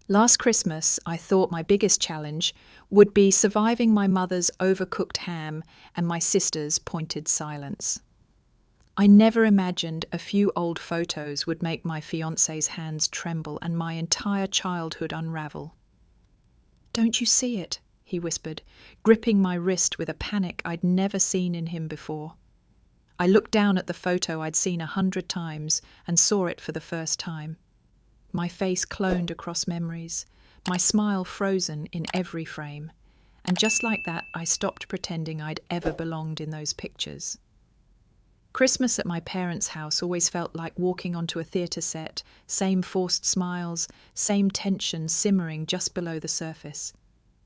Last Christmas, I thought my biggest challenge would be surviving my mother's overcooked ham and my sister's pointed silence. I never imagined a few old photos would make my fiancé's hands tremble and my entire childhood unravel. "Don't you see it?" he whispered, gripping my wrist with a panic I'd never seen in him before. I looked down at the photo I'd seen 100 times and saw it for the first time. My face cloned across memories, my smile frozen in every frame. And just like that, I stopped pretending I'd ever belonged in those pictures. Christmas at my parents' house always felt like walking onto a theatre set, same forced smiles, same tension simmering just below the surface.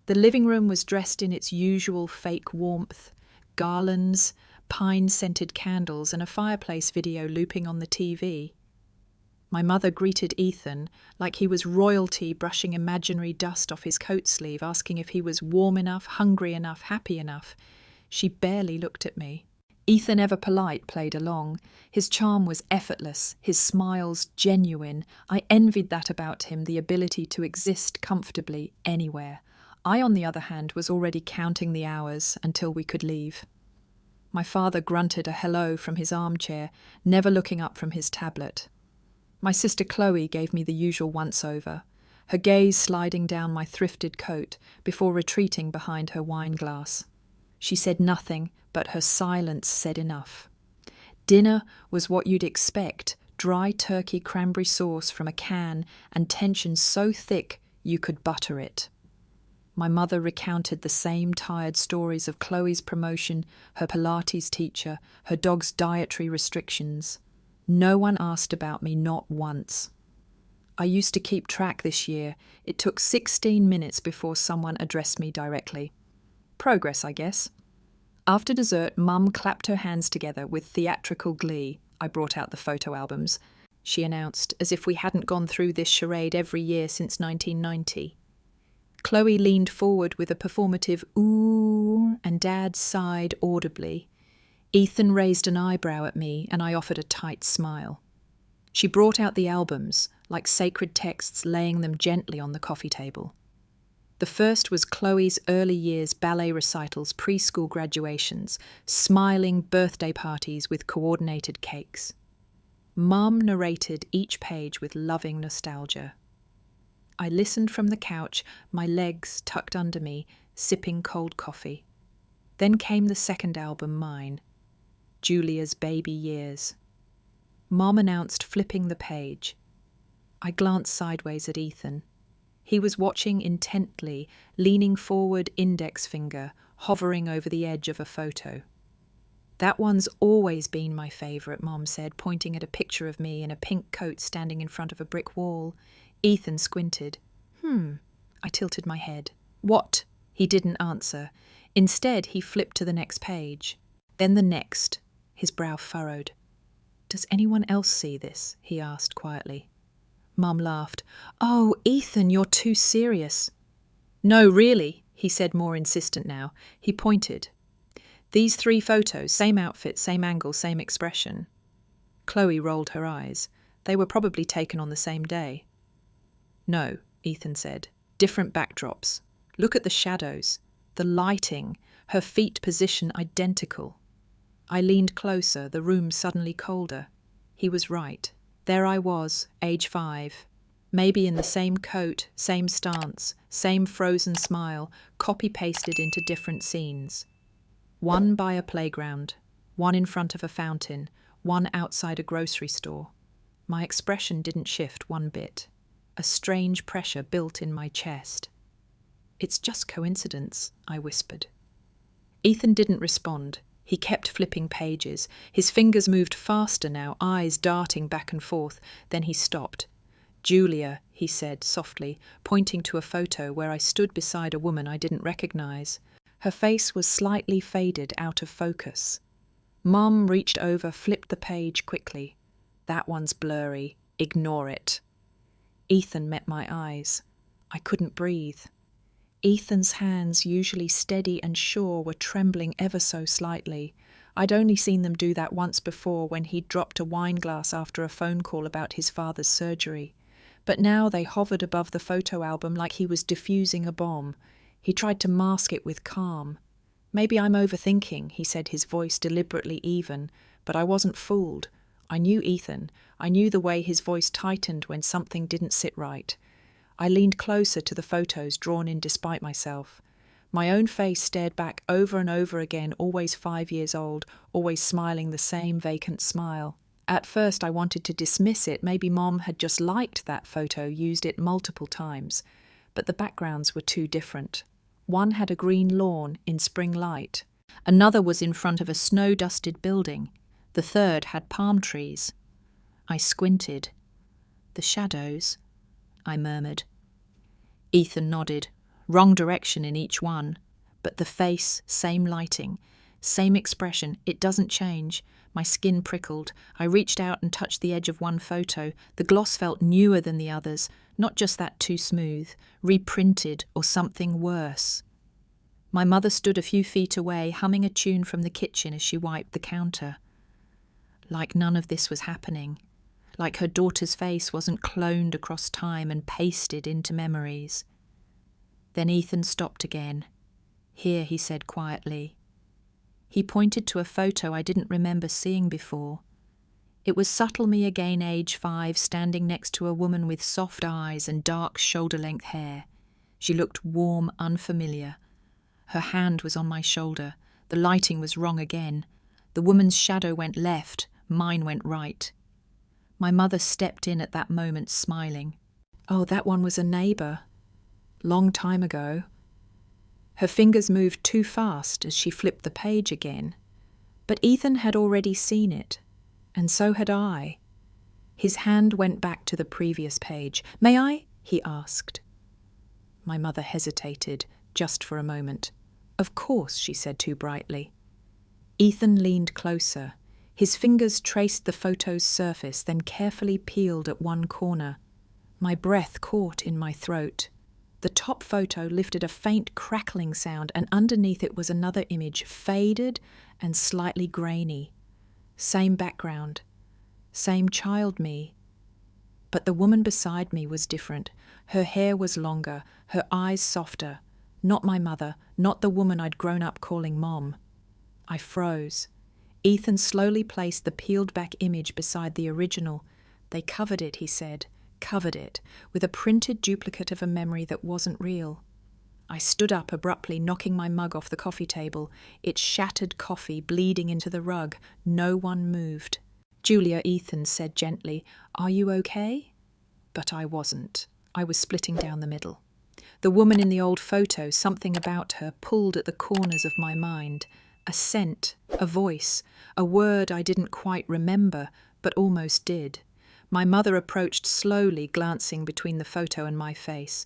The living room was dressed in its usual fake warmth, garlands, pine-scented candles, and a fireplace video looping on the TV. My mother greeted Ethan like he was royalty brushing imaginary dust off his coat sleeve, asking if he was warm enough, hungry enough, happy enough. She barely looked at me. Ethan, ever polite, played along. His charm was effortless, his smiles genuine. I envied that about him, the ability to exist comfortably anywhere. I, on the other hand, was already counting the hours until we could leave. My father grunted a hello from his armchair, never looking up from his tablet. My sister Chloe gave me the usual once-over, her gaze sliding down my thrifted coat before retreating behind her wine glass. She said nothing, but her silence said enough. Dinner was what you'd expect, dry turkey cranberry sauce from a can and tension so thick you could butter it. My mother recounted the same tired stories of Chloe's promotion, her Pilates teacher, her dog's dietary restrictions. No one asked about me, not once. I used to keep track this year. It took 16 minutes before someone addressed me directly. Progress, I guess. After dessert, Mum clapped her hands together with theatrical glee. I brought out the photo albums. She announced, as if we hadn't gone through this charade every year since 1990. Chloe leaned forward with a performative ooh, and Dad sighed audibly. Ethan raised an eyebrow at me, and I offered a tight smile. She brought out the albums, like sacred texts, laying them gently on the coffee table. The first was Chloe's early years ballet recitals, preschool graduations, smiling birthday parties with coordinated cakes. Mum narrated each page with loving nostalgia. I listened from the couch, my legs tucked under me, sipping cold coffee. Then came the second album, mine, Julia's baby years. Mom announced, flipping the page. I glanced sideways at Ethan. He was watching intently, leaning forward, index finger hovering over the edge of a photo. "That one's always been my favourite," Mom said, pointing at a picture of me in a pink coat standing in front of a brick wall. Ethan squinted. I tilted my head. "What?" He didn't answer. Instead, he flipped to the next page. Then the next, his brow furrowed. "Does anyone else see this?" he asked quietly. Mum laughed. "Oh, Ethan, you're too serious." "No, really," he said, more insistent now. He pointed. "These 3 photos, same outfit, same angle, same expression." Chloe rolled her eyes. They were probably taken on the same day. "No," Ethan said. "Different backdrops. Look at the shadows, the lighting, her feet position identical." I leaned closer, the room suddenly colder. He was right. There I was, age 5, maybe in the same coat, same stance, same frozen smile, copy-pasted into different scenes. One by a playground, one in front of a fountain, one outside a grocery store. My expression didn't shift one bit. A strange pressure built in my chest. "It's just coincidence," I whispered. Ethan didn't respond. He kept flipping pages. His fingers moved faster now, eyes darting back and forth. Then he stopped. "Julia," he said softly, pointing to a photo where I stood beside a woman I didn't recognize. Her face was slightly faded, out of focus. Mum reached over, flipped the page quickly. "That one's blurry. Ignore it." Ethan met my eyes. I couldn't breathe. Ethan's hands, usually steady and sure, were trembling ever so slightly. I'd only seen them do that once before, when he'd dropped a wine glass after a phone call about his father's surgery. but now they hovered above the photo album like he was diffusing a bomb. He tried to mask it with calm. "Maybe I'm overthinking," he said, his voice deliberately even, but I wasn't fooled. I knew Ethan. I knew the way his voice tightened when something didn't sit right. I leaned closer to the photos, drawn in despite myself. My own face stared back over and over again, always 5 years old, always smiling the same vacant smile. At first I wanted to dismiss it. Maybe Mom had just liked that photo, used it multiple times. But the backgrounds were too different. One had a green lawn in spring light. Another was in front of a snow-dusted building. The third had palm trees. I squinted. "The shadows," I murmured. Ethan nodded. Wrong direction in each one. But the face, same lighting, same expression. It doesn't change. My skin prickled. I reached out and touched the edge of one photo. The gloss felt newer than the others, not just that too smooth, reprinted or something worse. My mother stood a few feet away, humming a tune from the kitchen as she wiped the counter. Like none of this was happening. Like her daughter's face wasn't cloned across time and pasted into memories. Then Ethan stopped again. "Here," he said quietly. He pointed to a photo I didn't remember seeing before. It was subtle me again, age 5, standing next to a woman with soft eyes and dark shoulder-length hair. She looked warm, unfamiliar. Her hand was on my shoulder. The lighting was wrong again. The woman's shadow went left, mine went right. My mother stepped in at that moment, smiling. "Oh, that one was a neighbour. Long time ago." Her fingers moved too fast as she flipped the page again. But Ethan had already seen it, and so had I. His hand went back to the previous page. "May I?" he asked. My mother hesitated, just for a moment. "Of course," she said too brightly. Ethan leaned closer. His fingers traced the photo's surface, then carefully peeled at one corner. My breath caught in my throat. The top photo lifted a faint crackling sound, and underneath it was another image, faded and slightly grainy. Same background, same child me. But the woman beside me was different. Her hair was longer, her eyes softer. Not my mother, not the woman I'd grown up calling Mom. I froze. Ethan slowly placed the peeled-back image beside the original. "They covered it," he said. "Covered it, with a printed duplicate of a memory that wasn't real." I stood up abruptly, knocking my mug off the coffee table. Its shattered coffee bleeding into the rug. No one moved. "Julia," Ethan said gently, "are you okay?" But I wasn't. I was splitting down the middle. The woman in the old photo, something about her, pulled at the corners of my mind. A scent, a voice, a word I didn't quite remember, but almost did. My mother approached slowly, glancing between the photo and my face.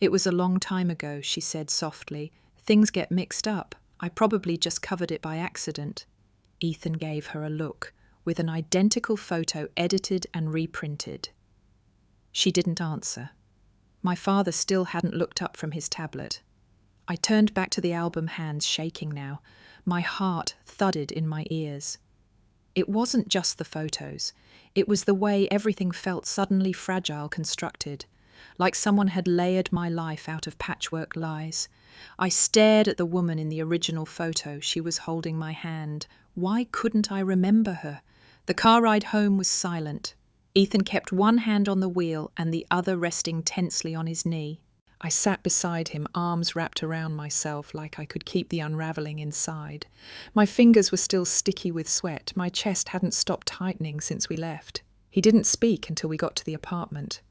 "It was a long time ago," she said softly. "Things get mixed up. I probably just covered it by accident." Ethan gave her a look, with an identical photo edited and reprinted. She didn't answer. My father still hadn't looked up from his tablet. I turned back to the album, hands shaking now. My heart thudded in my ears. It wasn't just the photos. It was the way everything felt suddenly fragile, constructed, like someone had layered my life out of patchwork lies. I stared at the woman in the original photo. She was holding my hand. Why couldn't I remember her? The car ride home was silent. Ethan kept one hand on the wheel and the other resting tensely on his knee. I sat beside him, arms wrapped around myself like I could keep the unraveling inside. My fingers were still sticky with sweat. My chest hadn't stopped tightening since we left. He didn't speak until we got to the apartment.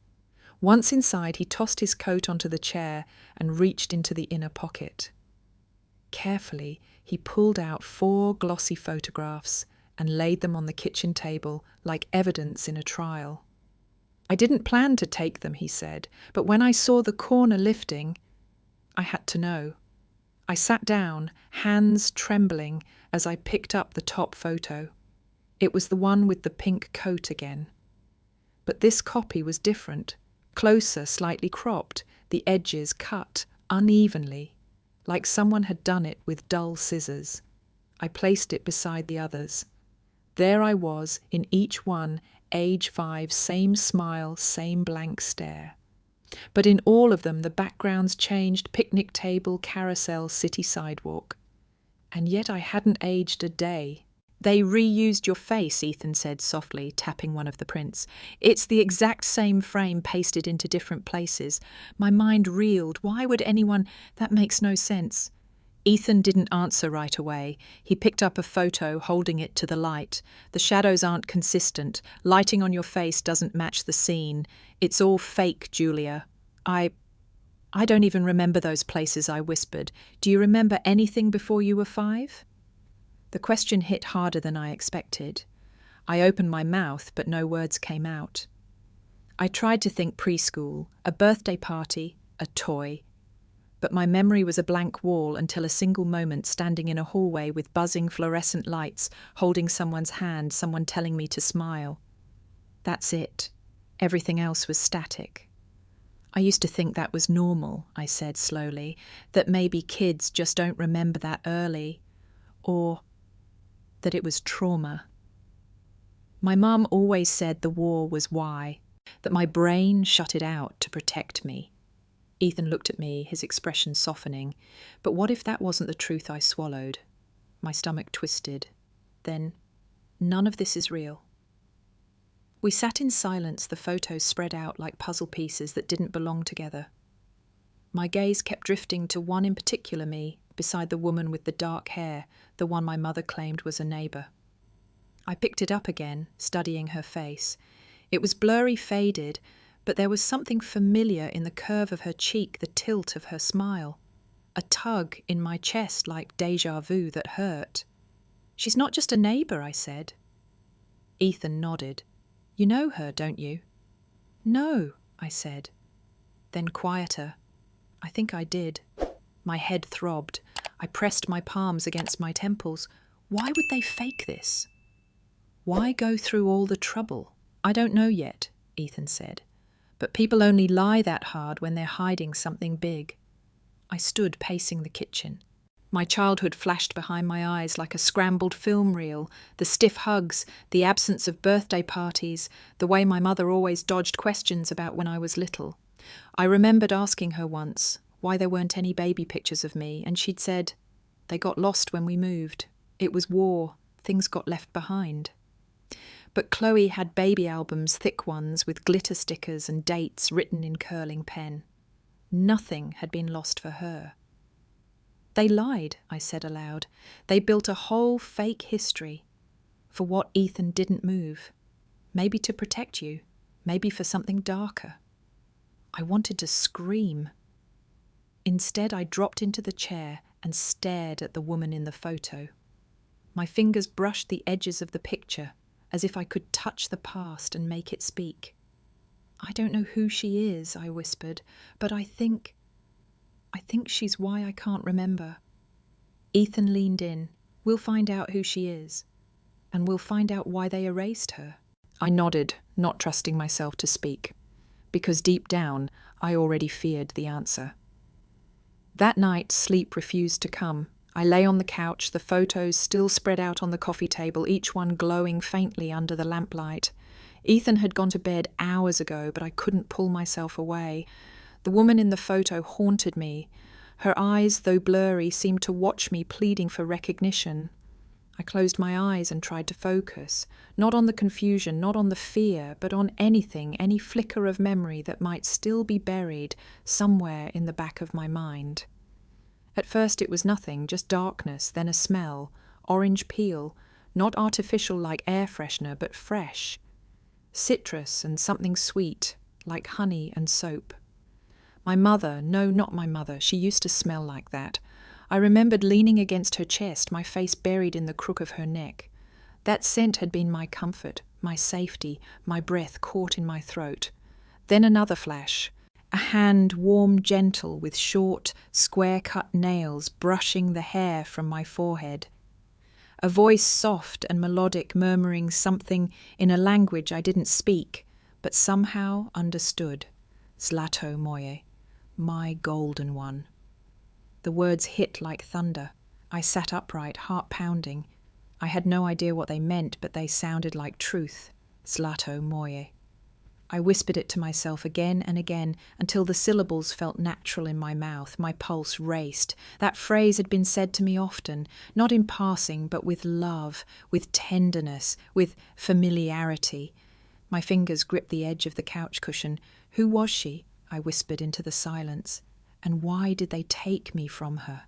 Once inside, he tossed his coat onto the chair and reached into the inner pocket. Carefully, he pulled out 4 glossy photographs and laid them on the kitchen table like evidence in a trial. "I didn't plan to take them," he said, "but when I saw the corner lifting, I had to know." I sat down, hands trembling, as I picked up the top photo. It was the one with the pink coat again. But this copy was different. Closer, slightly cropped, the edges cut unevenly, like someone had done it with dull scissors. I placed it beside the others. There I was, in each one, age 5, same smile, same blank stare. But in all of them, the backgrounds changed: picnic table, carousel, city sidewalk. And yet I hadn't aged a day. They reused your face, Ethan said softly, tapping one of the prints. It's the exact same frame pasted into different places. My mind reeled. Why would anyone? That makes no sense. Ethan didn't answer right away. He picked up a photo, holding it to the light. The shadows aren't consistent. Lighting on your face doesn't match the scene. It's all fake, Julia. I don't even remember those places, I whispered. Do you remember anything before you were 5? The question hit harder than I expected. I opened my mouth, but no words came out. I tried to think preschool, a birthday party, a toy. But my memory was a blank wall until a single moment standing in a hallway with buzzing fluorescent lights, holding someone's hand, someone telling me to smile. That's it. Everything else was static. I used to think that was normal, I said slowly, that maybe kids just don't remember that early, or that it was trauma. My mum always said the war was why, that my brain shut it out to protect me. Ethan looked at me, his expression softening. But what if that wasn't the truth I swallowed? My stomach twisted. Then, none of this is real. We sat in silence, the photos spread out like puzzle pieces that didn't belong together. My gaze kept drifting to one in particular, me, beside the woman with the dark hair, the one my mother claimed was a neighbour. I picked it up again, studying her face. It was blurry, faded, but there was something familiar in the curve of her cheek, the tilt of her smile. A tug in my chest like déjà vu that hurt. She's not just a neighbour, I said. Ethan nodded. You know her, don't you? No, I said. Then quieter. I think I did. My head throbbed. I pressed my palms against my temples. Why would they fake this? Why go through all the trouble? I don't know yet, Ethan said. But people only lie that hard when they're hiding something big. I stood pacing the kitchen. My childhood flashed behind my eyes like a scrambled film reel, the stiff hugs, the absence of birthday parties, the way my mother always dodged questions about when I was little. I remembered asking her once why there weren't any baby pictures of me, and she'd said, "They got lost when we moved. It was war. Things got left behind." But Chloe had baby albums, thick ones, with glitter stickers and dates written in curling pen. Nothing had been lost for her. They lied, I said aloud. They built a whole fake history for what Ethan didn't move. Maybe to protect you, maybe for something darker. I wanted to scream. Instead, I dropped into the chair and stared at the woman in the photo. My fingers brushed the edges of the picture, as if I could touch the past and make it speak. I don't know who she is, I whispered, but I think she's why I can't remember. Ethan leaned in. We'll find out who she is, and we'll find out why they erased her. I nodded, not trusting myself to speak, because deep down I already feared the answer. That night, sleep refused to come. I lay on the couch, the photos still spread out on the coffee table, each one glowing faintly under the lamplight. Ethan had gone to bed hours ago, but I couldn't pull myself away. The woman in the photo haunted me. Her eyes, though blurry, seemed to watch me, pleading for recognition. I closed my eyes and tried to focus, not on the confusion, not on the fear, but on anything, any flicker of memory that might still be buried somewhere in the back of my mind. At first it was nothing, just darkness, then a smell, orange peel, not artificial like air freshener, but fresh. Citrus and something sweet, like honey and soap. My mother, no, not my mother, she used to smell like that. I remembered leaning against her chest, my face buried in the crook of her neck. That scent had been my comfort, my safety, my breath caught in my throat. Then another flash. A hand, warm, gentle, with short, square-cut nails brushing the hair from my forehead. A voice soft and melodic murmuring something in a language I didn't speak, but somehow understood. Zlato moje, my golden one. The words hit like thunder. I sat upright, heart pounding. I had no idea what they meant, but they sounded like truth. Zlato moje. I whispered it to myself again and again until the syllables felt natural in my mouth. My pulse raced. That phrase had been said to me often, not in passing, but with love, with tenderness, with familiarity. My fingers gripped the edge of the couch cushion. Who was she? I whispered into the silence. And why did they take me from her?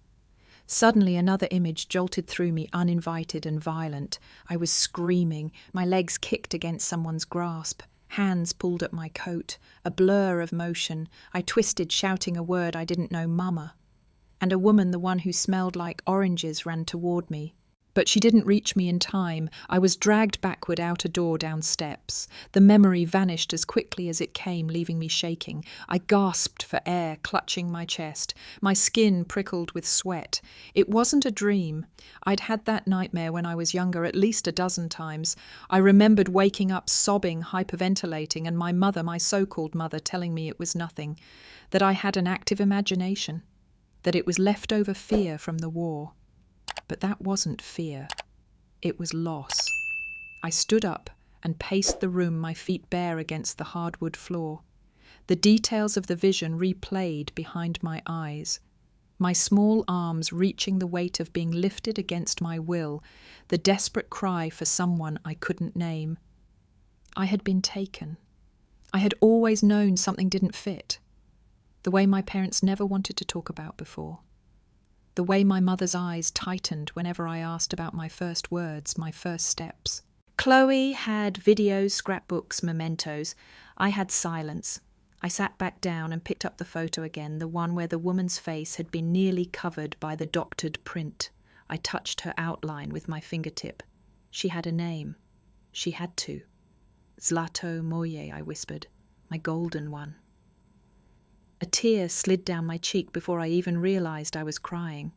Suddenly another image jolted through me, uninvited and violent. I was screaming. My legs kicked against someone's grasp. Hands pulled at my coat. A blur of motion. I twisted, shouting a word I didn't know, Mama. And a woman, the one who smelled like oranges, ran toward me. But she didn't reach me in time. I was dragged backward out a door, down steps. The memory vanished as quickly as it came, leaving me shaking. I gasped for air, clutching my chest. My skin prickled with sweat. It wasn't a dream. I'd had that nightmare when I was younger at least a dozen times. I remembered waking up sobbing, hyperventilating, and my mother, my so-called mother, telling me it was nothing, that I had an active imagination, that it was leftover fear from the war. But that wasn't fear. It was loss. I stood up and paced the room, my feet bare against the hardwood floor. The details of the vision replayed behind my eyes. My small arms reaching the weight of being lifted against my will, the desperate cry for someone I couldn't name. I had been taken. I had always known something didn't fit. The way my parents never wanted to talk about before. The way my mother's eyes tightened whenever I asked about my first words, my first steps. Chloe had videos, scrapbooks, mementos. I had silence. I sat back down and picked up the photo again, the one where the woman's face had been nearly covered by the doctored print. I touched her outline with my fingertip. She had a name. She had to. Zlato moje, I whispered. My golden one. A tear slid down my cheek before I even realized I was crying.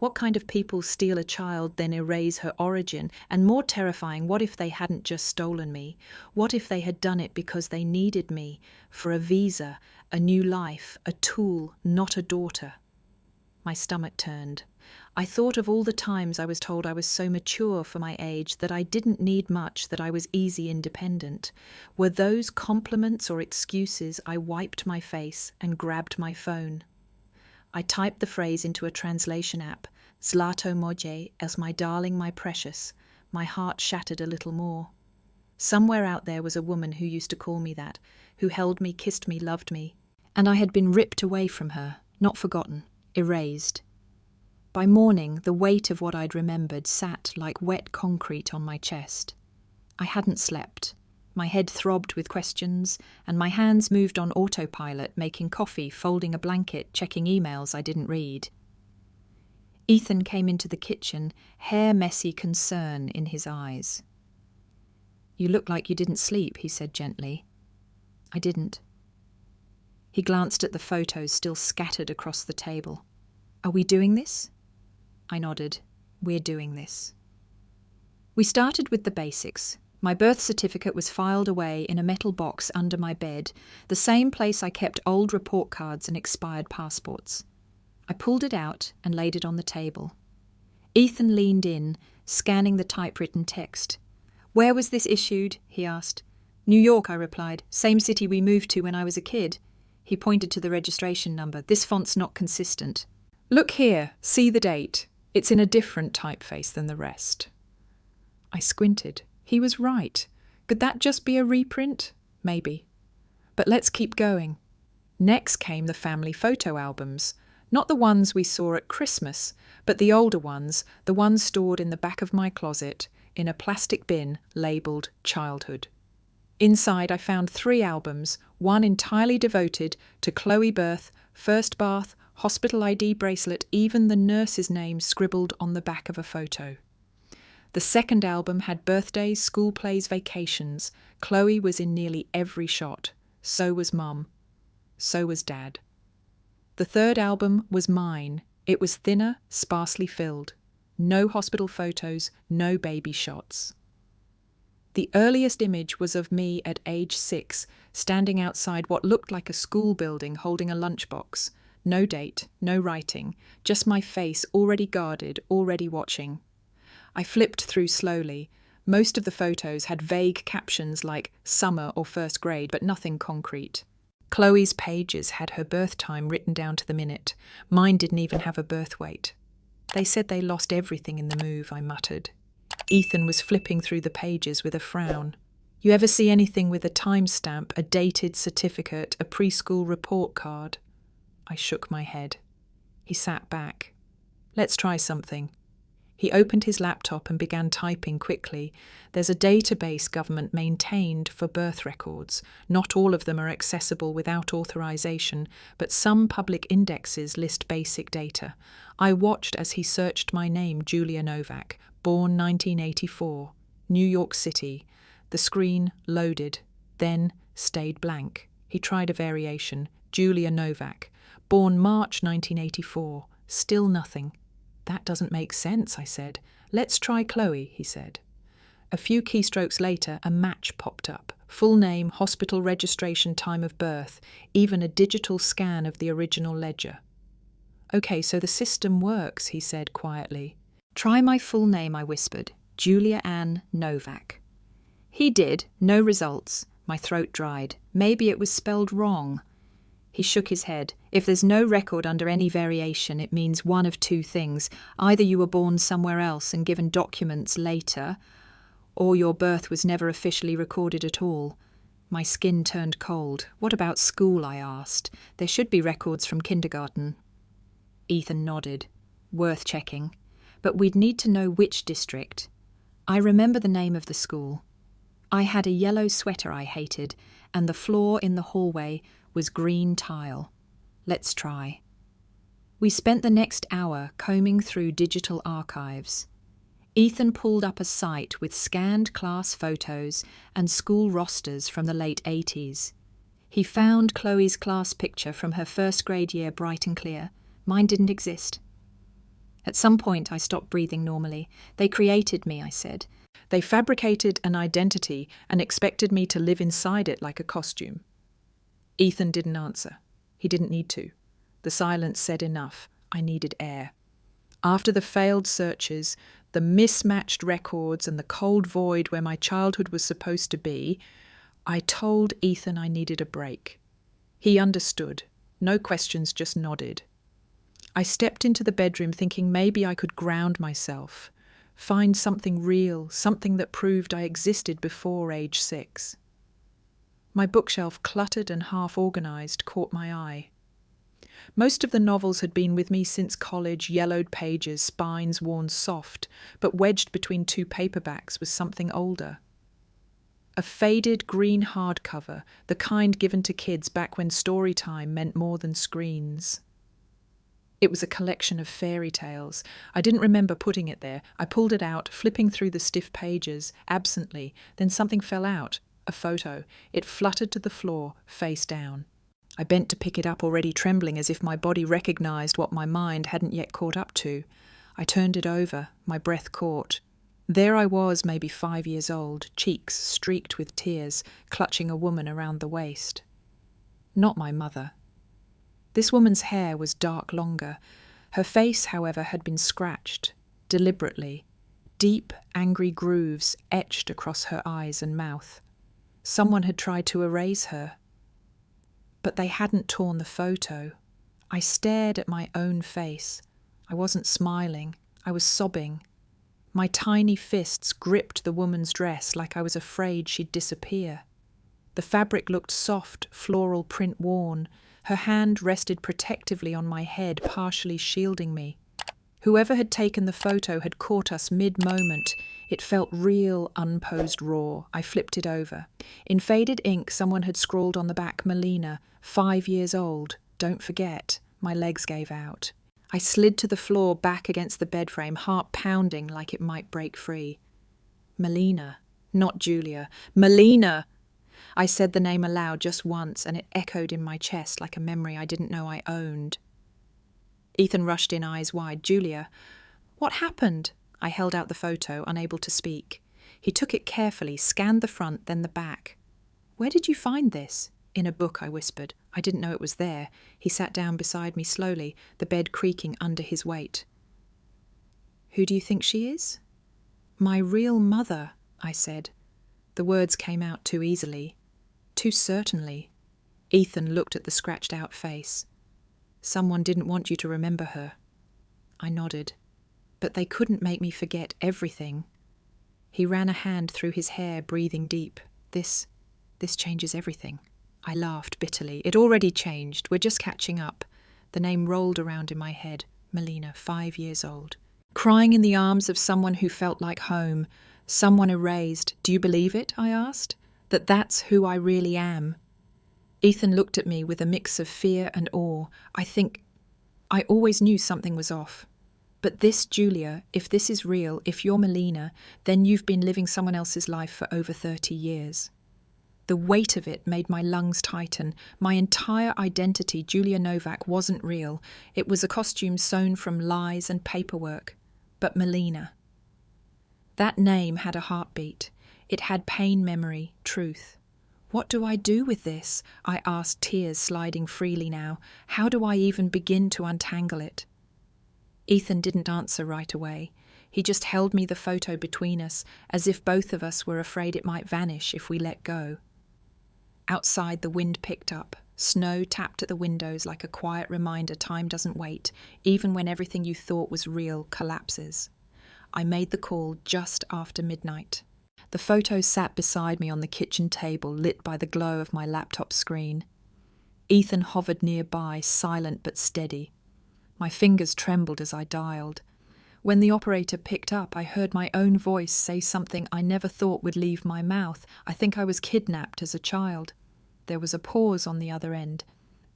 What kind of people steal a child, then erase her origin? And more terrifying, what if they hadn't just stolen me? What if they had done it because they needed me for a visa, a new life, a tool, not a daughter? My stomach turned. I thought of all the times I was told I was so mature for my age, that I didn't need much, that I was easy independent. Were those compliments or excuses? I wiped my face and grabbed my phone. I typed the phrase into a translation app, Zlato moje, as my darling, my precious. My heart shattered a little more. Somewhere out there was a woman who used to call me that, who held me, kissed me, loved me. And I had been ripped away from her, not forgotten, erased. By morning, the weight of what I'd remembered sat like wet concrete on my chest. I hadn't slept. My head throbbed with questions, and my hands moved on autopilot, making coffee, folding a blanket, checking emails I didn't read. Ethan came into the kitchen, hair-messy concern in his eyes. "You look like you didn't sleep," he said gently. I didn't. He glanced at the photos still scattered across the table. "Are we doing this?" I nodded. "We're doing this." We started with the basics. My birth certificate was filed away in a metal box under my bed, the same place I kept old report cards and expired passports. I pulled it out and laid it on the table. Ethan leaned in, scanning the typewritten text. "Where was this issued?" he asked. "New York," I replied. "Same city we moved to when I was a kid." He pointed to the registration number. "This font's not consistent." "Look here, see the date. It's in a different typeface than the rest." I squinted. He was right. Could that just be a reprint? Maybe. But let's keep going. Next came the family photo albums. Not the ones we saw at Christmas, but the older ones, the ones stored in the back of my closet, in a plastic bin labelled childhood. Inside I found 3 albums, one entirely devoted to Chloe birth, first bath, hospital ID bracelet, even the nurse's name scribbled on the back of a photo. The second album had birthdays, school plays, vacations. Chloe was in nearly every shot. So was Mum. So was Dad. The third album was mine. It was thinner, sparsely filled. No hospital photos, no baby shots. The earliest image was of me at age 6, standing outside what looked like a school building holding a lunchbox. No date, no writing, just my face already guarded, already watching. I flipped through slowly. Most of the photos had vague captions like summer or first grade, but nothing concrete. Chloe's pages had her birth time written down to the minute. Mine didn't even have a birth weight. They said they lost everything in the move, I muttered. Ethan was flipping through the pages with a frown. You ever see anything with a timestamp, a dated certificate, a preschool report card? I shook my head. He sat back. Let's try something. He opened his laptop and began typing quickly. There's a database government maintained for birth records. Not all of them are accessible without authorization, but some public indexes list basic data. I watched as he searched my name, Julia Novak, born 1984, New York City. The screen loaded, then stayed blank. He tried a variation, Julia Novak, born March 1984, still nothing. That doesn't make sense, I said. Let's try Chloe, he said. A few keystrokes later, a match popped up. Full name, hospital registration, time of birth, even a digital scan of the original ledger. Okay, so the system works, he said quietly. Try my full name, I whispered. Julia Ann Novak. He did. No results. My throat dried. Maybe it was spelled wrong. He shook his head. If there's no record under any variation, it means one of two things. Either you were born somewhere else and given documents later, or your birth was never officially recorded at all. My skin turned cold. What about school, I asked. There should be records from kindergarten. Ethan nodded. Worth checking. But we'd need to know which district. I remember the name of the school. I had a yellow sweater I hated, and the floor in the hallway was green tile. Let's try. We spent the next hour combing through digital archives. Ethan pulled up a site with scanned class photos and school rosters from the late 80s. He found Chloe's class picture from her first grade year bright and clear. Mine didn't exist. At some point I stopped breathing normally. They created me, I said. They fabricated an identity and expected me to live inside it like a costume. Ethan didn't answer. He didn't need to. The silence said enough. I needed air. After the failed searches, the mismatched records and the cold void where my childhood was supposed to be, I told Ethan I needed a break. He understood. No questions, just nodded. I stepped into the bedroom thinking maybe I could ground myself, find something real, something that proved I existed before age 6. My bookshelf, cluttered and half-organized, caught my eye. Most of the novels had been with me since college, yellowed pages, spines worn soft, but wedged between two paperbacks was something older. A faded green hardcover, the kind given to kids back when story time meant more than screens. It was a collection of fairy tales. I didn't remember putting it there. I pulled it out, flipping through the stiff pages, absently. Then something fell out. A photo. It fluttered to the floor, face down. I bent to pick it up, already trembling as if my body recognized what my mind hadn't yet caught up to. I turned it over, my breath caught. There I was, maybe 5 years old, cheeks streaked with tears, clutching a woman around the waist. Not my mother. This woman's hair was dark longer. Her face, however, had been scratched, deliberately. Deep, angry grooves etched across her eyes and mouth. Someone had tried to erase her. But they hadn't torn the photo. I stared at my own face. I wasn't smiling. I was sobbing. My tiny fists gripped the woman's dress like I was afraid she'd disappear. The fabric looked soft, floral print worn. Her hand rested protectively on my head, partially shielding me. Whoever had taken the photo had caught us mid-moment. It felt real, unposed raw. I flipped it over. In faded ink, someone had scrawled on the back, Melina, 5 years old. Don't forget. My legs gave out. I slid to the floor, back against the bed frame, heart pounding like it might break free. Melina, not Julia. Melina! I said the name aloud just once, and it echoed in my chest like a memory I didn't know I owned. Ethan rushed in, eyes wide. Julia, what happened? I held out the photo, unable to speak. He took it carefully, scanned the front, then the back. Where did you find this? In a book, I whispered. I didn't know it was there. He sat down beside me slowly, the bed creaking under his weight. Who do you think she is? My real mother, I said. The words came out too easily, too certainly. Ethan looked at the scratched-out face. Someone didn't want you to remember her. I nodded. But they couldn't make me forget everything. He ran a hand through his hair, breathing deep. This changes everything. I laughed bitterly. It already changed. We're just catching up. The name rolled around in my head. Melina, 5 years old. Crying in the arms of someone who felt like home. Someone erased. Do you believe it? I asked. That's who I really am. Ethan looked at me with a mix of fear and awe. I always knew something was off. But this, Julia, if this is real, if you're Melina, then you've been living someone else's life for over 30 years. The weight of it made my lungs tighten. My entire identity, Julia Novak, wasn't real. It was a costume sewn from lies and paperwork. But Melina. That name had a heartbeat. It had pain memory, truth. What do I do with this? I asked, tears sliding freely now. How do I even begin to untangle it? Ethan didn't answer right away. He just held me the photo between us, as if both of us were afraid it might vanish if we let go. Outside, the wind picked up. Snow tapped at the windows like a quiet reminder time doesn't wait, even when everything you thought was real collapses. I made the call just after midnight. The photo sat beside me on the kitchen table, lit by the glow of my laptop screen. Ethan hovered nearby, silent but steady. My fingers trembled as I dialed. When the operator picked up, I heard my own voice say something I never thought would leave my mouth. I think I was kidnapped as a child. There was a pause on the other end.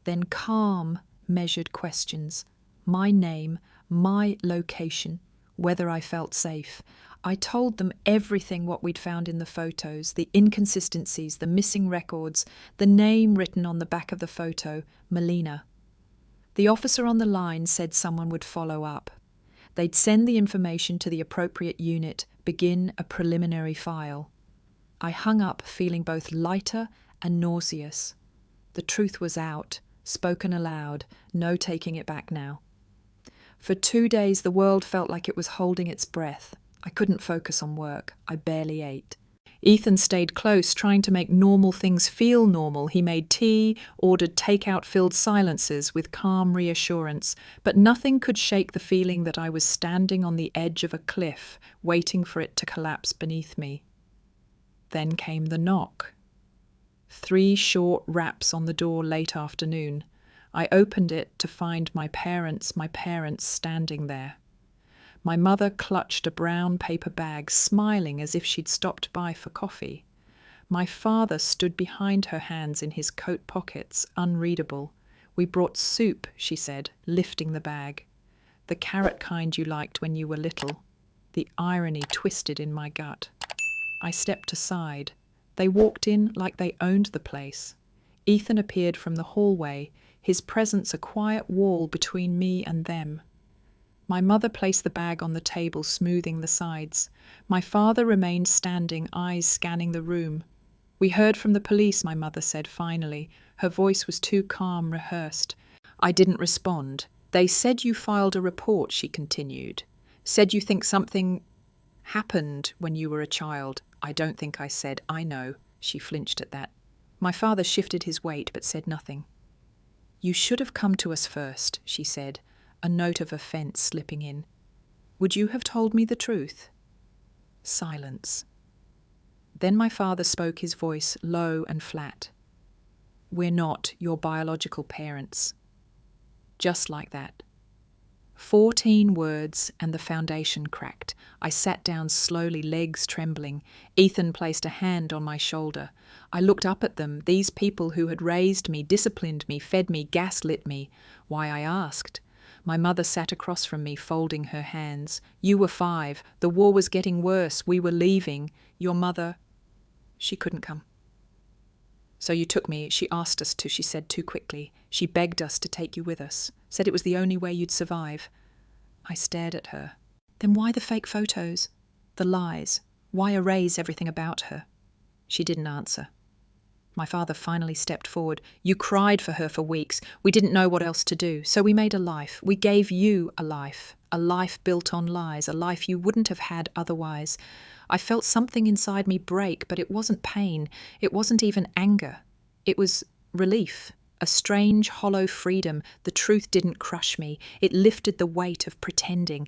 Then calm, measured questions. My name, my location, whether I felt safe. I told them everything what we'd found in the photos, the inconsistencies, the missing records, the name written on the back of the photo, Melina. The officer on the line said someone would follow up. They'd send the information to the appropriate unit, begin a preliminary file. I hung up feeling both lighter and nauseous. The truth was out, spoken aloud, no taking it back now. For 2 days the world felt like it was holding its breath. I couldn't focus on work. I barely ate. Ethan stayed close, trying to make normal things feel normal. He made tea, ordered takeout-filled silences with calm reassurance, but nothing could shake the feeling that I was standing on the edge of a cliff, waiting for it to collapse beneath me. Then came the knock. 3 short raps on the door late afternoon. I opened it to find my parents standing there. My mother clutched a brown paper bag, smiling as if she'd stopped by for coffee. My father stood behind her, hands in his coat pockets, unreadable. We brought soup, she said, lifting the bag. The carrot kind you liked when you were little. The irony twisted in my gut. I stepped aside. They walked in like they owned the place. Ethan appeared from the hallway, his presence a quiet wall between me and them. My mother placed the bag on the table, smoothing the sides. My father remained standing, eyes scanning the room. We heard from the police, my mother said finally. Her voice was too calm, rehearsed. I didn't respond. They said you filed a report, she continued. Said you think something happened when you were a child. I don't think I said, I know. She flinched at that. My father shifted his weight but said nothing. You should have come to us first, she said, a note of offence slipping in. Would you have told me the truth? Silence. Then my father spoke, his voice low and flat. We're not your biological parents. Just like that. 14 words and the foundation cracked. I sat down slowly, legs trembling. Ethan placed a hand on my shoulder. I looked up at them, these people who had raised me, disciplined me, fed me, gaslit me. Why, I asked. My mother sat across from me, folding her hands. You were 5. The war was getting worse. We were leaving. Your mother... She couldn't come. So you took me. She asked us to, she said too quickly. She begged us to take you with us. Said it was the only way you'd survive. I stared at her. Then why the fake photos? The lies? Why erase everything about her? She didn't answer. My father finally stepped forward. You cried for her for weeks. We didn't know what else to do. So we made a life. We gave you a life built on lies, a life you wouldn't have had otherwise. I felt something inside me break, but it wasn't pain. It wasn't even anger. It was relief. A strange, hollow freedom. The truth didn't crush me. It lifted the weight of pretending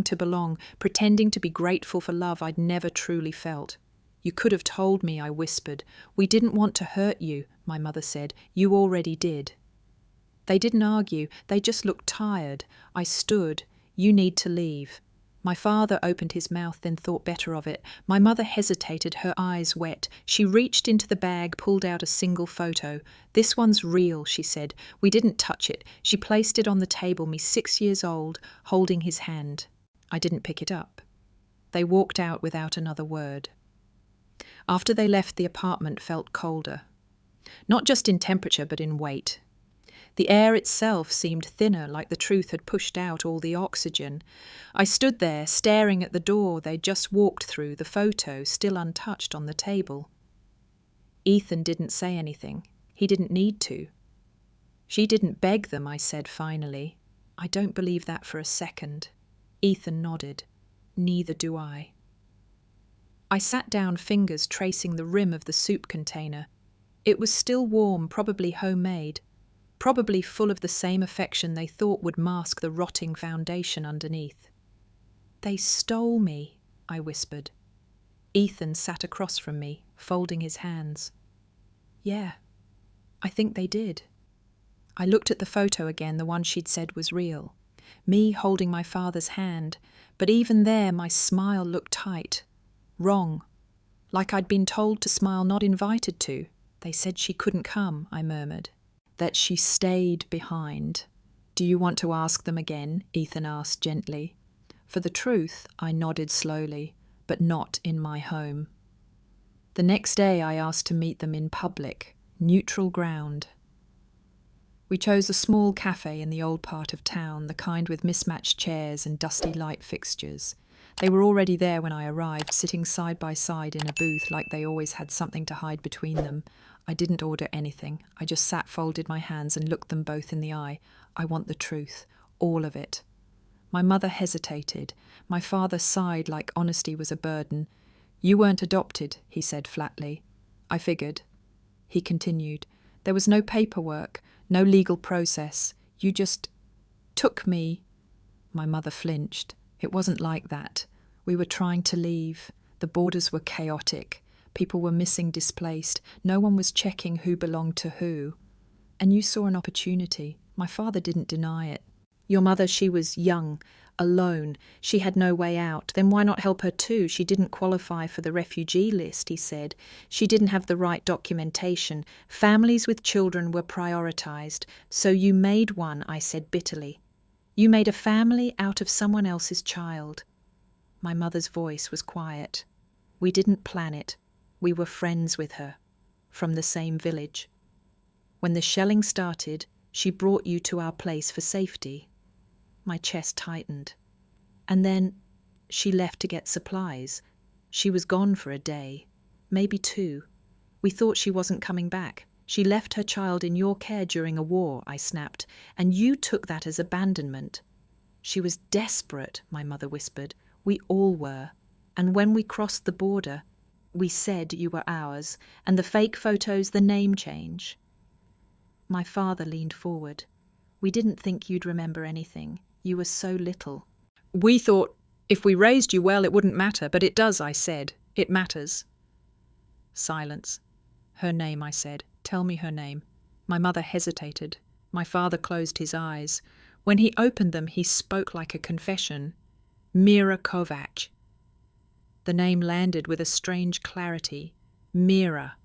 to belong, pretending to be grateful for love I'd never truly felt. You could have told me, I whispered. We didn't want to hurt you, my mother said. You already did. They didn't argue. They just looked tired. I stood. You need to leave. My father opened his mouth, then thought better of it. My mother hesitated, her eyes wet. She reached into the bag, pulled out a single photo. This one's real, she said. We didn't touch it. She placed it on the table, me 6 years old, holding his hand. I didn't pick it up. They walked out without another word. After they left, the apartment felt colder. Not just in temperature, but in weight. The air itself seemed thinner, like the truth had pushed out all the oxygen. I stood there, staring at the door they'd just walked through, the photo still untouched on the table. Ethan didn't say anything. He didn't need to. She didn't beg them, I said finally. I don't believe that for a second. Ethan nodded. Neither do I. I sat down, fingers tracing the rim of the soup container. It was still warm, probably homemade. Probably full of the same affection they thought would mask the rotting foundation underneath. They stole me, I whispered. Ethan sat across from me, folding his hands. Yeah, I think they did. I looked at the photo again, the one she'd said was real. Me holding my father's hand, but even there my smile looked tight. Wrong. Like I'd been told to smile, not invited to. They said she couldn't come, I murmured. That she stayed behind. Do you want to ask them again? Ethan asked gently. For the truth, I nodded slowly, but not in my home. The next day I asked to meet them in public, neutral ground. We chose a small cafe in the old part of town, the kind with mismatched chairs and dusty light fixtures. They were already there when I arrived, sitting side by side in a booth like they always had something to hide between them. I didn't order anything. I just sat, folded my hands and looked them both in the eye. I want the truth, all of it. My mother hesitated. My father sighed like honesty was a burden. You weren't adopted, he said flatly. I figured. He continued. There was no paperwork, no legal process. You just took me. My mother flinched. It wasn't like that. We were trying to leave. The borders were chaotic. People were missing, displaced. No one was checking who belonged to who. And you saw an opportunity. My father didn't deny it. Your mother, she was young, alone. She had no way out. Then why not help her too? She didn't qualify for the refugee list, he said. She didn't have the right documentation. Families with children were prioritized. So you made one, I said bitterly. You made a family out of someone else's child. My mother's voice was quiet. We didn't plan it. We were friends with her, from the same village. When the shelling started, she brought you to our place for safety. My chest tightened. And then she left to get supplies. She was gone for a day, maybe 2. We thought she wasn't coming back. She left her child in your care during a war, I snapped, and you took that as abandonment. She was desperate, my mother whispered. We all were. And when we crossed the border, we said you were ours, and the fake photos, the name change. My father leaned forward. We didn't think you'd remember anything. You were so little. We thought if we raised you well, it wouldn't matter, but it does, I said. It matters. Silence. Her name, I said. Tell me her name. My mother hesitated. My father closed his eyes. When he opened them, he spoke like a confession. Mira Kovac. The name landed with a strange clarity. Mira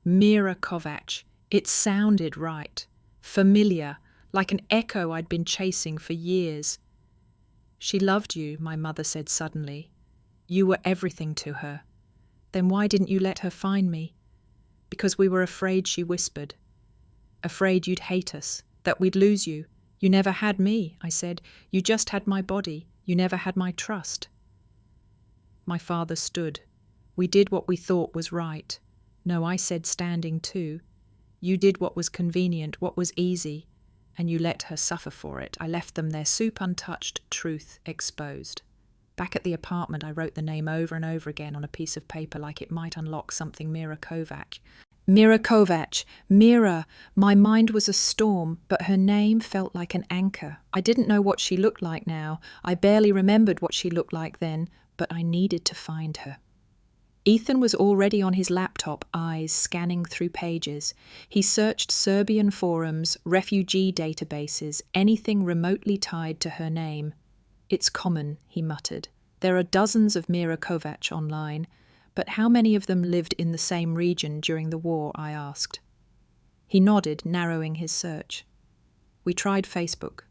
Kovac. It sounded right. Familiar, like an echo I'd been chasing for years. She loved you, my mother said suddenly. You were everything to her. Then why didn't you let her find me? Because we were afraid, she whispered. Afraid you'd hate us, that we'd lose you. You never had me, I said. You just had my body. You never had my trust. My father stood. We did what we thought was right. No, I said, standing too. You did what was convenient, what was easy, and you let her suffer for it. I left them their soup untouched, truth exposed. Back at the apartment, I wrote the name over and over again on a piece of paper like it might unlock something. Mira Kovac. Mira Kovac. Mira. My mind was a storm, but her name felt like an anchor. I didn't know what she looked like now. I barely remembered what she looked like then, but I needed to find her. Ethan was already on his laptop, eyes scanning through pages. He searched Serbian forums, refugee databases, anything remotely tied to her name. It's common, he muttered. There are dozens of Mira Kovac online, but how many of them lived in the same region during the war, I asked. He nodded, narrowing his search. We tried Facebook.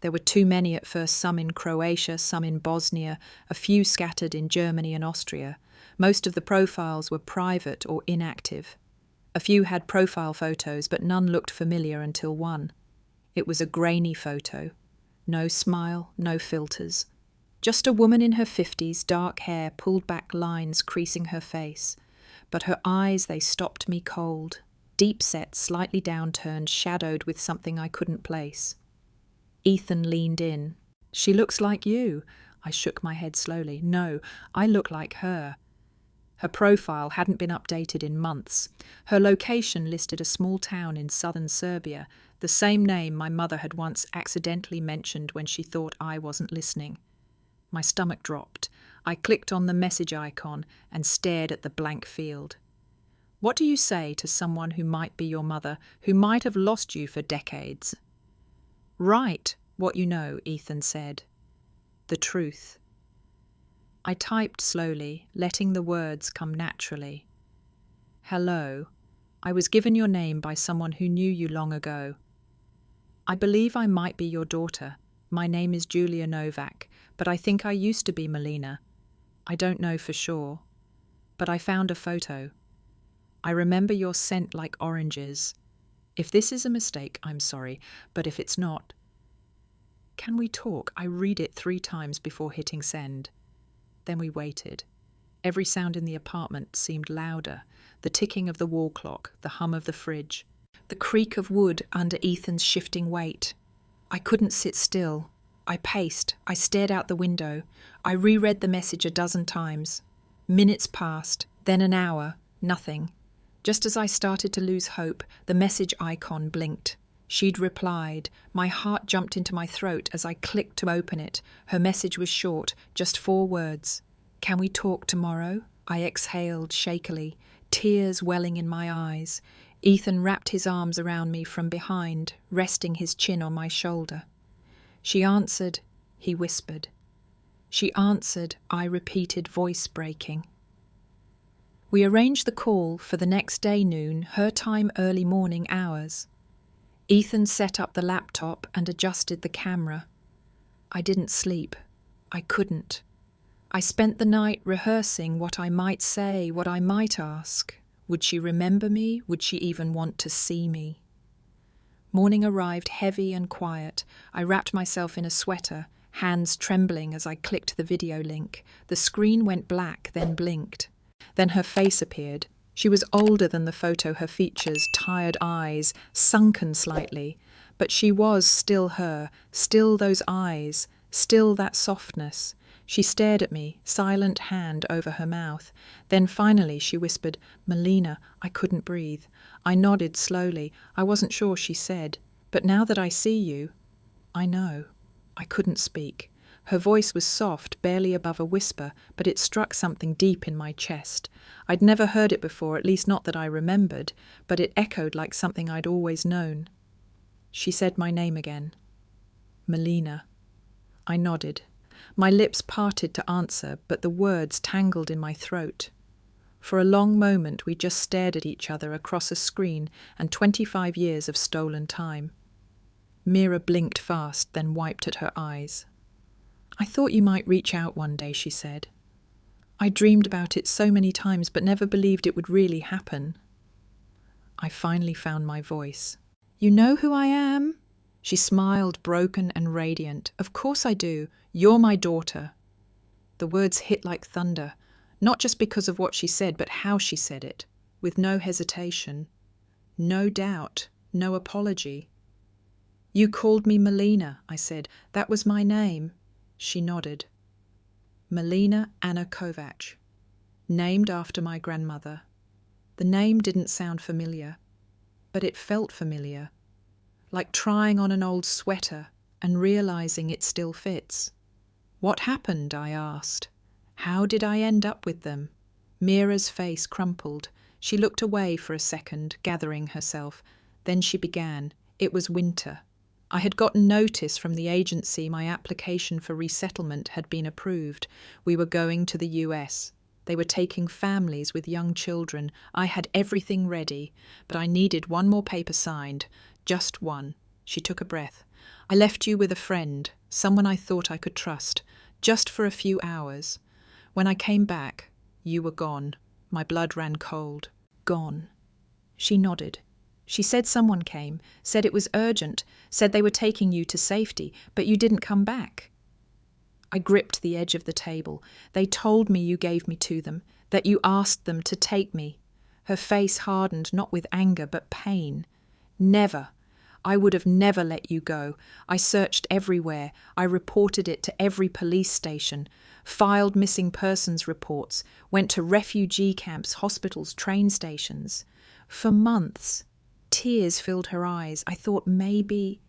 There were too many at first, some in Croatia, some in Bosnia, a few scattered in Germany and Austria. Most of the profiles were private or inactive. A few had profile photos, but none looked familiar until one. It was a grainy photo. No smile, no filters. Just a woman in her 50s, dark hair, pulled back lines creasing her face. But her eyes, they stopped me cold. Deep set, slightly downturned, shadowed with something I couldn't place. Ethan leaned in. She looks like you. I shook my head slowly. No, I look like her. Her profile hadn't been updated in months. Her location listed a small town in southern Serbia, the same name my mother had once accidentally mentioned when she thought I wasn't listening. My stomach dropped. I clicked on the message icon and stared at the blank field. What do you say to someone who might be your mother, who might have lost you for decades? Write what you know, Ethan said. The truth. I typed slowly, letting the words come naturally. Hello. I was given your name by someone who knew you long ago. I believe I might be your daughter. My name is Julia Novak, but I think I used to be Melina. I don't know for sure. But I found a photo. I remember your scent like oranges. If this is a mistake, I'm sorry, but if it's not... Can we talk? I read it 3 times before hitting send. Then we waited. Every sound in the apartment seemed louder. The ticking of the wall clock, the hum of the fridge, the creak of wood under Ethan's shifting weight. I couldn't sit still. I paced. I stared out the window. I reread the message a dozen times. Minutes passed, then an hour, nothing. Just as I started to lose hope, the message icon blinked. She'd replied. My heart jumped into my throat as I clicked to open it. Her message was short, just 4 words. Can we talk tomorrow? I exhaled shakily, tears welling in my eyes. Ethan wrapped his arms around me from behind, resting his chin on my shoulder. She answered, he whispered. She answered, I repeated, voice breaking. We arranged the call for the next day noon, her time early morning hours. Ethan set up the laptop and adjusted the camera. I didn't sleep. I couldn't. I spent the night rehearsing what I might say, what I might ask. Would she remember me? Would she even want to see me? Morning arrived heavy and quiet. I wrapped myself in a sweater, hands trembling as I clicked the video link. The screen went black, then blinked. Then her face appeared. She was older than the photo, her features, tired eyes, sunken slightly. But she was still her, still those eyes, still that softness. She stared at me, silent hand over her mouth. Then finally she whispered, Melina. I couldn't breathe. I nodded slowly. I wasn't sure she said. But now that I see you, I know. I couldn't speak. Her voice was soft, barely above a whisper, but it struck something deep in my chest. I'd never heard it before, at least not that I remembered, but it echoed like something I'd always known. She said my name again. Melina. I nodded. My lips parted to answer, but the words tangled in my throat. For a long moment we just stared at each other across a screen and 25 years of stolen time. Mira blinked fast, then wiped at her eyes. I thought you might reach out one day, she said. I dreamed about it so many times, but never believed it would really happen. I finally found my voice. You know who I am? She smiled, broken and radiant. Of course I do. You're my daughter. The words hit like thunder, not just because of what she said, but how she said it, with no hesitation, no doubt, no apology. You called me Melina, I said. That was my name. She nodded. Melina Anna Kovac, named after my grandmother. The name didn't sound familiar, but it felt familiar, like trying on an old sweater and realizing it still fits. What happened? I asked. How did I end up with them? Mira's face crumpled. She looked away for a second, gathering herself. Then she began. It was winter. I had gotten notice from the agency my application for resettlement had been approved. We were going to the US. They were taking families with young children. I had everything ready, but I needed one more paper signed. Just one. She took a breath. I left you with a friend, someone I thought I could trust, just for a few hours. When I came back, you were gone. My blood ran cold. Gone. She nodded. She said someone came, said it was urgent, said they were taking you to safety, but you didn't come back. I gripped the edge of the table. They told me you gave me to them, that you asked them to take me. Her face hardened, not with anger, but pain. Never. I would have never let you go. I searched everywhere. I reported it to every police station, filed missing persons reports, went to refugee camps, hospitals, train stations. For months, tears filled her eyes. I thought maybe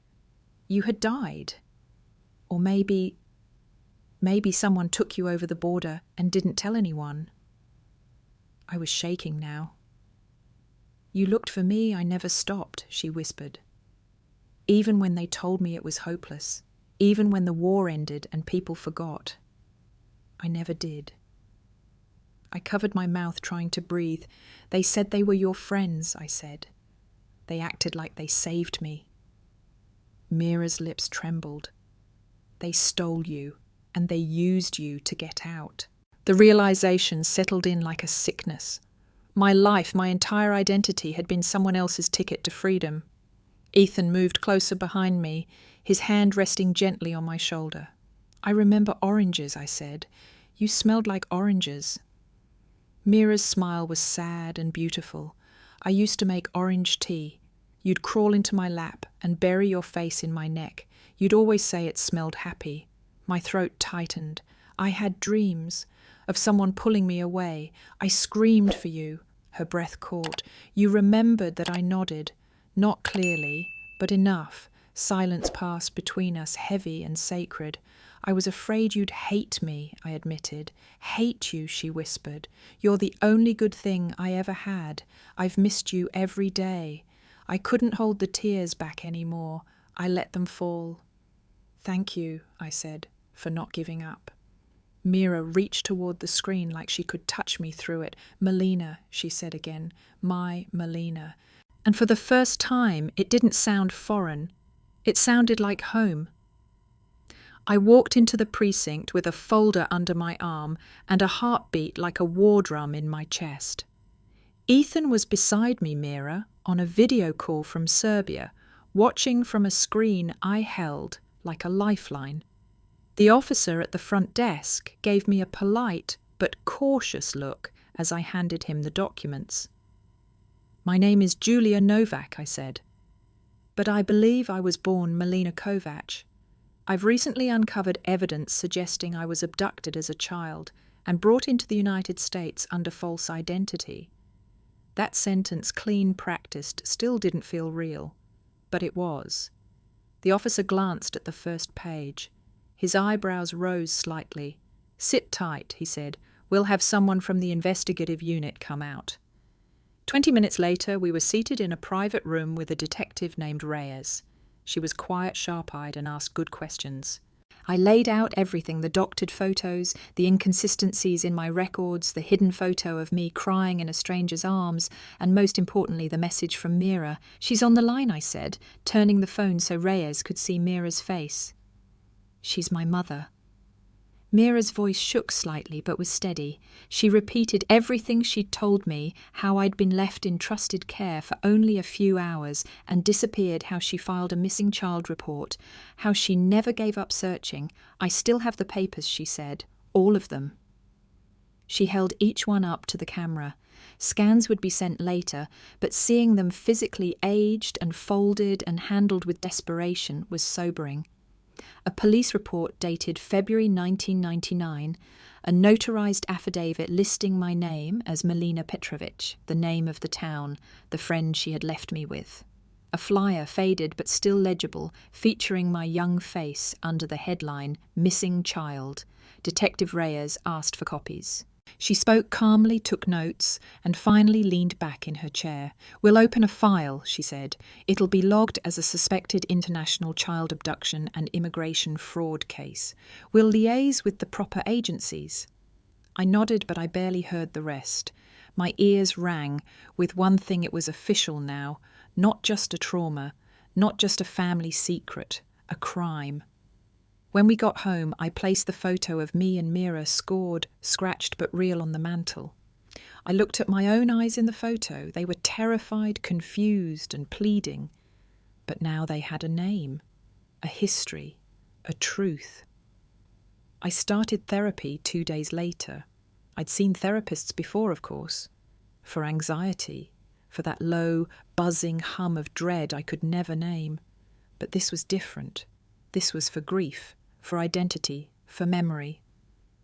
you had died. Or maybe someone took you over the border and didn't tell anyone. I was shaking now. You looked for me, I never stopped, she whispered. Even when they told me it was hopeless, even when the war ended and people forgot, I never did. I covered my mouth trying to breathe. They said they were your friends, I said. They acted like they saved me. Mira's lips trembled. They stole you, and they used you to get out. The realization settled in like a sickness. My life, my entire identity had been someone else's ticket to freedom. Ethan moved closer behind me, his hand resting gently on my shoulder. I remember oranges, I said. You smelled like oranges. Mira's smile was sad and beautiful. I used to make orange tea. You'd crawl into my lap and bury your face in my neck. You'd always say it smelled happy. My throat tightened. I had dreams of someone pulling me away. I screamed for you. Her breath caught. You remembered that I nodded. Not clearly, but enough. Silence passed between us, heavy and sacred. I was afraid you'd hate me, I admitted. Hate you, she whispered. You're the only good thing I ever had. I've missed you every day. I couldn't hold the tears back anymore. I let them fall. Thank you, I said, for not giving up. Mira reached toward the screen like she could touch me through it. Melina, she said again. My Melina. And for the first time, it didn't sound foreign. It sounded like home. I walked into the precinct with a folder under my arm and a heartbeat like a war drum in my chest. Ethan was beside me, Mira, on a video call from Serbia, watching from a screen I held like a lifeline. The officer at the front desk gave me a polite but cautious look as I handed him the documents. My name is Julia Novak, I said. But I believe I was born Melina Kovac. I've recently uncovered evidence suggesting I was abducted as a child and brought into the United States under false identity. That sentence, clean practiced, still didn't feel real, but it was. The officer glanced at the first page. His eyebrows rose slightly. Sit tight, he said. We'll have someone from the investigative unit come out. 20 minutes later, we were seated in a private room with a detective named Reyes. She was quiet, sharp-eyed, and asked good questions. I laid out everything, the doctored photos, the inconsistencies in my records, the hidden photo of me crying in a stranger's arms, and most importantly, the message from Mira. She's on the line, I said, turning the phone so Reyes could see Mira's face. She's my mother. Mira's voice shook slightly but was steady. She repeated everything she'd told me, how I'd been left in trusted care for only a few hours and disappeared, how she filed a missing child report, how she never gave up searching. I still have the papers, she said, all of them. She held each one up to the camera. Scans would be sent later, but seeing them physically aged and folded and handled with desperation was sobering. A police report dated February 1999, a notarized affidavit listing my name as Melina Petrovich, the name of the town, the friend she had left me with. A flyer, faded but still legible, featuring my young face under the headline, Missing Child. Detective Reyes asked for copies. She spoke calmly, took notes, and finally leaned back in her chair. "We'll open a file," she said. "It'll be logged as a suspected international child abduction and immigration fraud case. We'll liaise with the proper agencies." I nodded, but I barely heard the rest. My ears rang. With one thing, it was official now. Not just a trauma, not just a family secret, a crime. When we got home, I placed the photo of me and Mira scored, scratched but real on the mantel. I looked at my own eyes in the photo. They were terrified, confused and pleading. But now they had a name, a history, a truth. I started therapy 2 days later. I'd seen therapists before, of course, for anxiety, for that low, buzzing hum of dread I could never name. But this was different. This was for grief, for identity, for memory.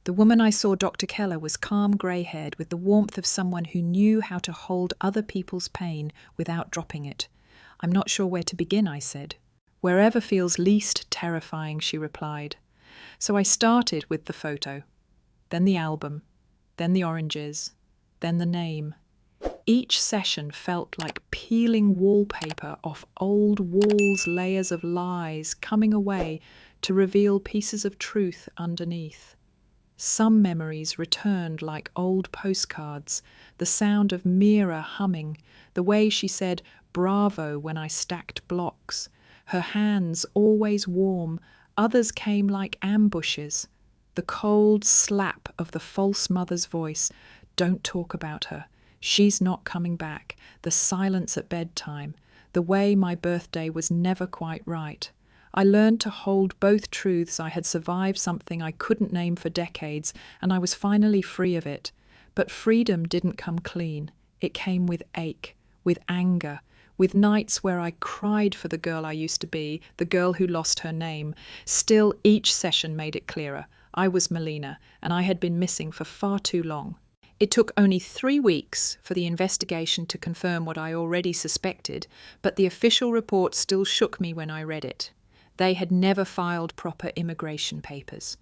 The woman I saw, Dr. Keller, was calm, grey-haired, with the warmth of someone who knew how to hold other people's pain without dropping it. "I'm not sure where to begin," I said. "Wherever feels least terrifying," she replied. So I started with the photo, then the album, then the oranges, then the name. Each session felt like peeling wallpaper off old walls, layers of lies coming away to reveal pieces of truth underneath. Some memories returned like old postcards, the sound of Mira humming, the way she said bravo when I stacked blocks, her hands always warm. Others came like ambushes, the cold slap of the false mother's voice, "Don't talk about her. She's not coming back," the silence at bedtime, the way my birthday was never quite right. I learned to hold both truths. I had survived something I couldn't name for decades, and I was finally free of it. But freedom didn't come clean. It came with ache, with anger, with nights where I cried for the girl I used to be, the girl who lost her name. Still, each session made it clearer. I was Melina, and I had been missing for far too long. It took only 3 weeks for the investigation to confirm what I already suspected, but the official report still shook me when I read it. They had never filed proper immigration papers.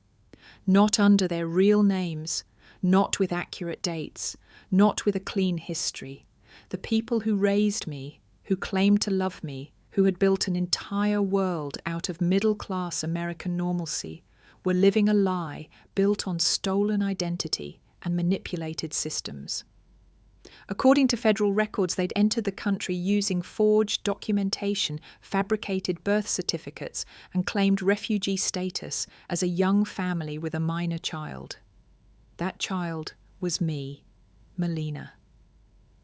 Not under their real names, not with accurate dates, not with a clean history. The people who raised me, who claimed to love me, who had built an entire world out of middle-class American normalcy, were living a lie built on stolen identity and manipulated systems. According to federal records, they'd entered the country using forged documentation, fabricated birth certificates, and claimed refugee status as a young family with a minor child. That child was me, Melina.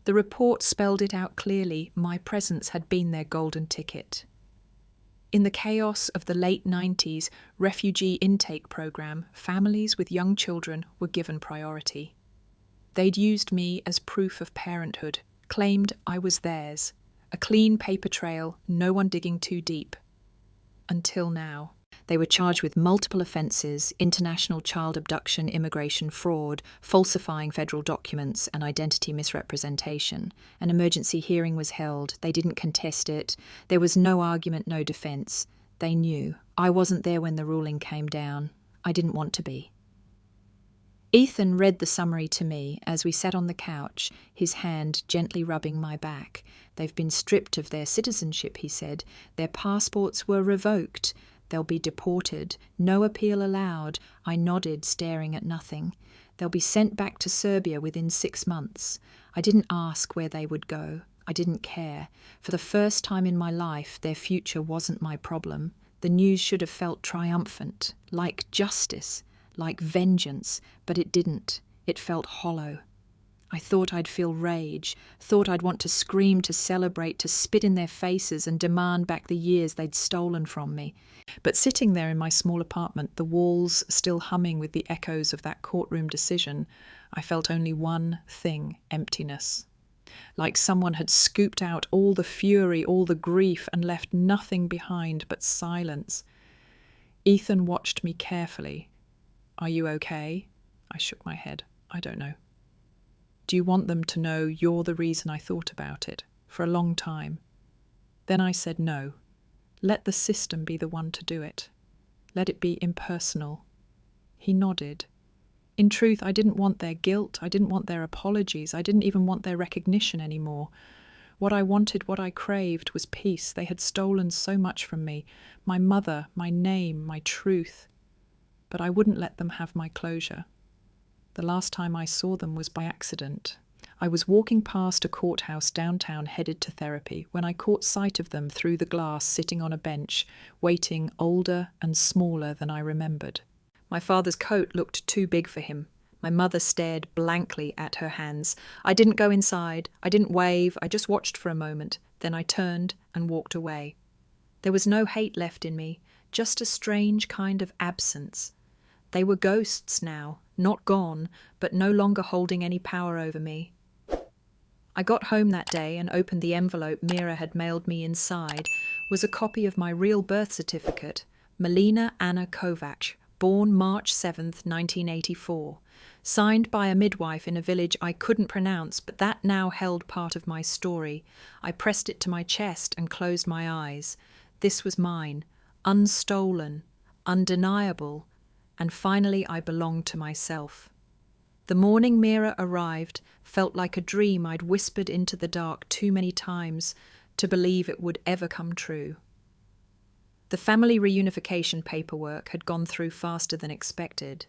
The report spelled it out clearly. My presence had been their golden ticket. In the chaos of the late 90s refugee intake program, families with young children were given priority. They'd used me as proof of parenthood, claimed I was theirs, a clean paper trail, no one digging too deep. Until now. They were charged with multiple offences: international child abduction, immigration fraud, falsifying federal documents, and identity misrepresentation. An emergency hearing was held. They didn't contest it. There was no argument, no defence. They knew. I wasn't there when the ruling came down. I didn't want to be. Ethan read the summary to me as we sat on the couch, his hand gently rubbing my back. "They've been stripped of their citizenship," he said. "Their passports were revoked. They'll be deported. No appeal allowed." I nodded, staring at nothing. "They'll be sent back to Serbia within 6 months." I didn't ask where they would go. I didn't care. For the first time in my life, their future wasn't my problem. The news should have felt triumphant, like justice, like vengeance, but it didn't. It felt hollow. I thought I'd feel rage, thought I'd want to scream, to celebrate, to spit in their faces and demand back the years they'd stolen from me. But sitting there in my small apartment, the walls still humming with the echoes of that courtroom decision, I felt only one thing: emptiness. Like someone had scooped out all the fury, all the grief, and left nothing behind but silence. Ethan watched me carefully. "Are you okay?" I shook my head. "I don't know." "Do you want them to know you're the reason I thought about it for a long time?" Then I said no. Let the system be the one to do it. Let it be impersonal. He nodded. In truth, I didn't want their guilt. I didn't want their apologies. I didn't even want their recognition anymore. What I wanted, what I craved, was peace. They had stolen so much from me. My mother, my name, my truth. But I wouldn't let them have my closure. The last time I saw them was by accident. I was walking past a courthouse downtown headed to therapy when I caught sight of them through the glass sitting on a bench, waiting, older and smaller than I remembered. My father's coat looked too big for him. My mother stared blankly at her hands. I didn't go inside. I didn't wave. I just watched for a moment. Then I turned and walked away. There was no hate left in me, just a strange kind of absence. They were ghosts now, not gone, but no longer holding any power over me. I got home that day and opened the envelope Mira had mailed me. Inside was a copy of my real birth certificate, Melina Anna Kovac, born March 7th, 1984, signed by a midwife in a village I couldn't pronounce, but that now held part of my story. I pressed it to my chest and closed my eyes. This was mine, unstolen, undeniable, and finally I belonged to myself. The morning Mira arrived felt like a dream I'd whispered into the dark too many times to believe it would ever come true. The family reunification paperwork had gone through faster than expected.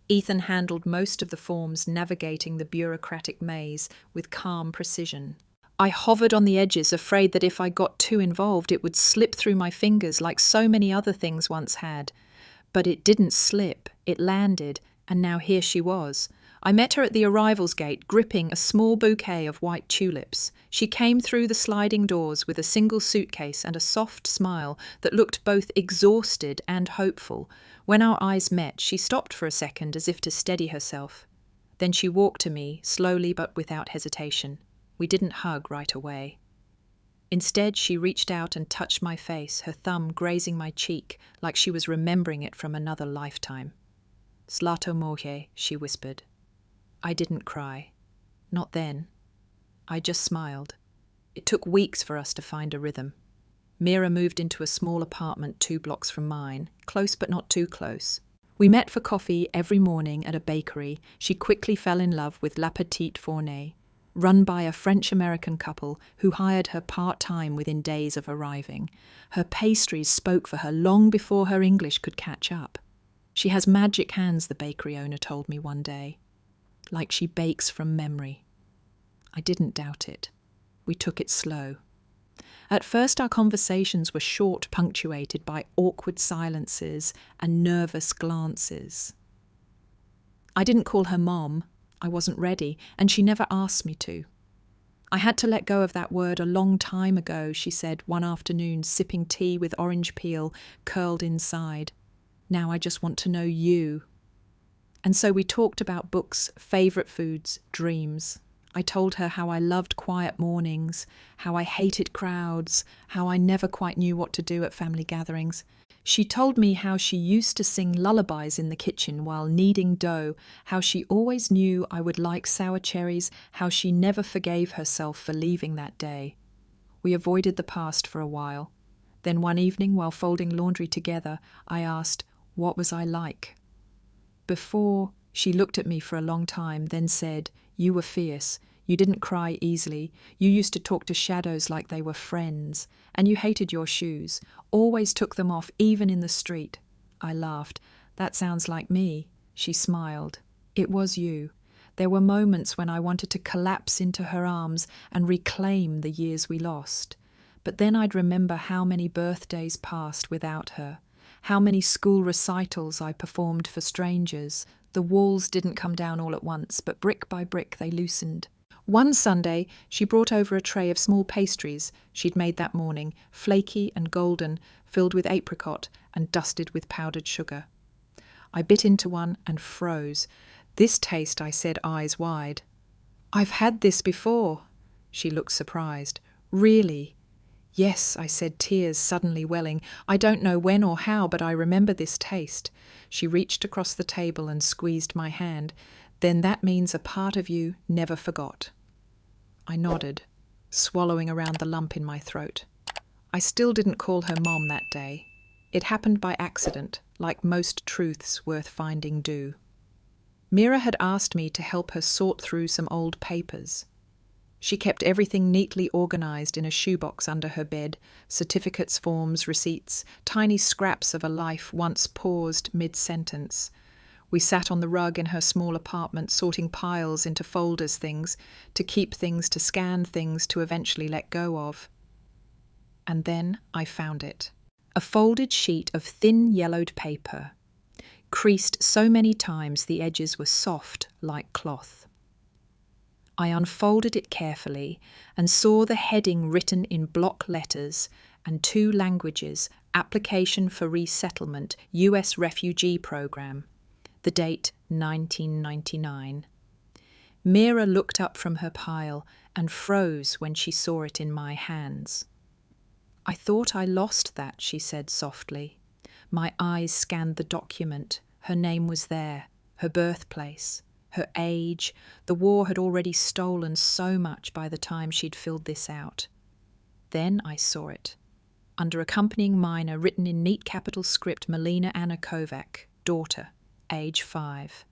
Ethan handled most of the forms, navigating the bureaucratic maze with calm precision. I hovered on the edges, afraid that if I got too involved it would slip through my fingers like so many other things once had. But it didn't slip, it landed, and now here she was. I met her at the arrivals gate, gripping a small bouquet of white tulips. She came through the sliding doors with a single suitcase and a soft smile that looked both exhausted and hopeful. When our eyes met, she stopped for a second as if to steady herself. Then she walked to me, slowly but without hesitation. We didn't hug right away. Instead, she reached out and touched my face, her thumb grazing my cheek like she was remembering it from another lifetime. "Slato moje," she whispered. I didn't cry. Not then. I just smiled. It took weeks for us to find a rhythm. Mira moved into a small apartment 2 blocks from mine, close but not too close. We met for coffee every morning at a bakery. She quickly fell in love with La Petite Fournée, run by a French-American couple who hired her part-time within days of arriving. Her pastries spoke for her long before her English could catch up. She has magic hands, the bakery owner told me one day. Like she bakes from memory. I didn't doubt it. We took it slow. At first our conversations were short, punctuated by awkward silences and nervous glances. I didn't call her Mom. I wasn't ready, and she never asked me to. "I had to let go of that word a long time ago," she said one afternoon, sipping tea with orange peel curled inside. "Now I just want to know you." And so we talked about books, favourite foods, dreams. I told her how I loved quiet mornings, how I hated crowds, how I never quite knew what to do at family gatherings. She told me how she used to sing lullabies in the kitchen while kneading dough, how she always knew I would like sour cherries, how she never forgave herself for leaving that day. We avoided the past for a while. Then one evening, while folding laundry together, I asked, what was I like? Before, she looked at me for a long time, then said, "You were fierce. You didn't cry easily. You used to talk to shadows like they were friends. And you hated your shoes. Always took them off, even in the street." I laughed. "That sounds like me." She smiled. "It was you. There were moments when I wanted to collapse into her arms and reclaim the years we lost. But then I'd remember how many birthdays passed without her. How many school recitals I performed for strangers. The walls didn't come down all at once, but brick by brick they loosened. One Sunday, she brought over a tray of small pastries she'd made that morning, flaky and golden, filled with apricot and dusted with powdered sugar. I bit into one and froze. "This taste," I said, eyes wide. "I've had this before." She looked surprised. "Really?" Yes, I said, tears suddenly welling. I don't know when or how, but I remember this taste. She reached across the table and squeezed my hand. Then that means a part of you never forgot. I nodded, swallowing around the lump in my throat. I still didn't call her Mom that day. It happened by accident, like most truths worth finding do. Mira had asked me to help her sort through some old papers. She kept everything neatly organised in a shoebox under her bed, certificates, forms, receipts, tiny scraps of a life once paused mid-sentence. We sat on the rug in her small apartment, sorting piles into folders, things to keep, things to scan, things to eventually let go of. And then I found it. A folded sheet of thin yellowed paper, creased so many times the edges were soft like cloth. I unfolded it carefully and saw the heading written in block letters and 2 languages, Application for Resettlement, U.S. Refugee Program. The date, 1999. Mira looked up from her pile and froze when she saw it in my hands. I thought I lost that, she said softly. My eyes scanned the document. Her name was there, her birthplace, her age. The war had already stolen so much by the time she'd filled this out. Then I saw it. Under accompanying minor, written in neat capital script, Melina Anna Kovac, daughter, age 5.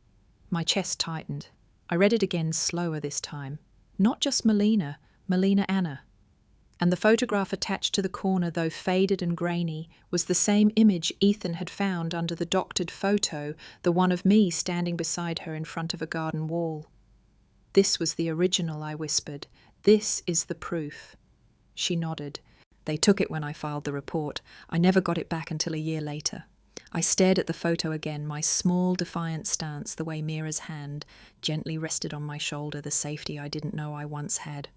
My chest tightened. I read it again, slower this time. Not just Melina, Melina Anna. And the photograph attached to the corner, though faded and grainy, was the same image Ethan had found under the doctored photo, the one of me standing beside her in front of a garden wall. This was the original, I whispered. This is the proof. She nodded. They took it when I filed the report. I never got it back until a year later. I stared at the photo again, my small, defiant stance, the way Mira's hand gently rested on my shoulder, the safety I didn't know I once had.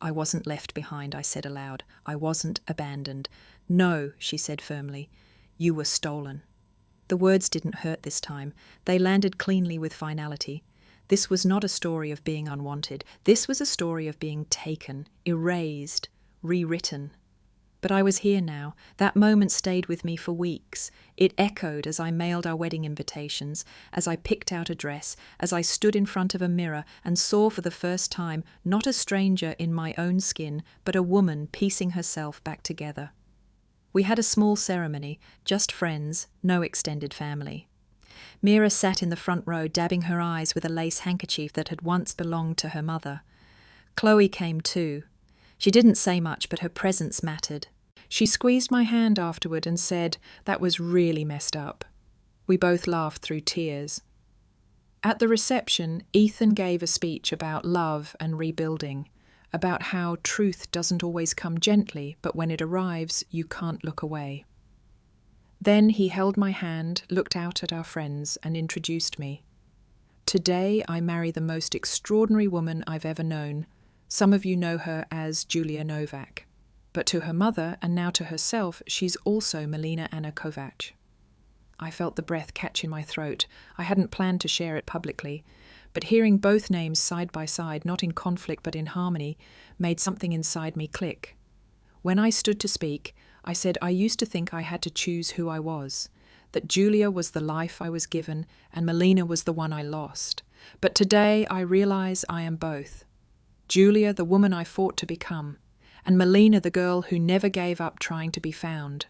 I wasn't left behind, I said aloud. I wasn't abandoned. No, she said firmly. You were stolen. The words didn't hurt this time. They landed cleanly with finality. This was not a story of being unwanted. This was a story of being taken, erased, rewritten. But I was here now. That moment stayed with me for weeks. It echoed as I mailed our wedding invitations, as I picked out a dress, as I stood in front of a mirror and saw for the first time not a stranger in my own skin, but a woman piecing herself back together. We had a small ceremony, just friends, no extended family. Mira sat in the front row, dabbing her eyes with a lace handkerchief that had once belonged to her mother. Chloe came too. She didn't say much, but her presence mattered. She squeezed my hand afterward and said, "That was really messed up." We both laughed through tears. At the reception, Ethan gave a speech about love and rebuilding, about how truth doesn't always come gently, but when it arrives, you can't look away. Then he held my hand, looked out at our friends, and introduced me. Today I marry the most extraordinary woman I've ever known. Some of you know her as Julia Novak. But to her mother, and now to herself, she's also Melina Anna Kovac. I felt the breath catch in my throat. I hadn't planned to share it publicly, but hearing both names side by side, not in conflict but in harmony, made something inside me click. When I stood to speak, I said I used to think I had to choose who I was, that Julia was the life I was given and Melina was the one I lost. But today I realize I am both. Julia, the woman I fought to become, and Melina, the girl who never gave up trying to be found.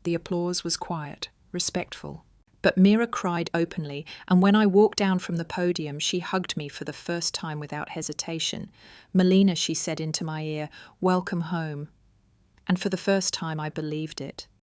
The applause was quiet, respectful. But Mira cried openly, and when I walked down from the podium, she hugged me for the first time without hesitation. "Melina," she said into my ear, "welcome home." And for the first time I believed it.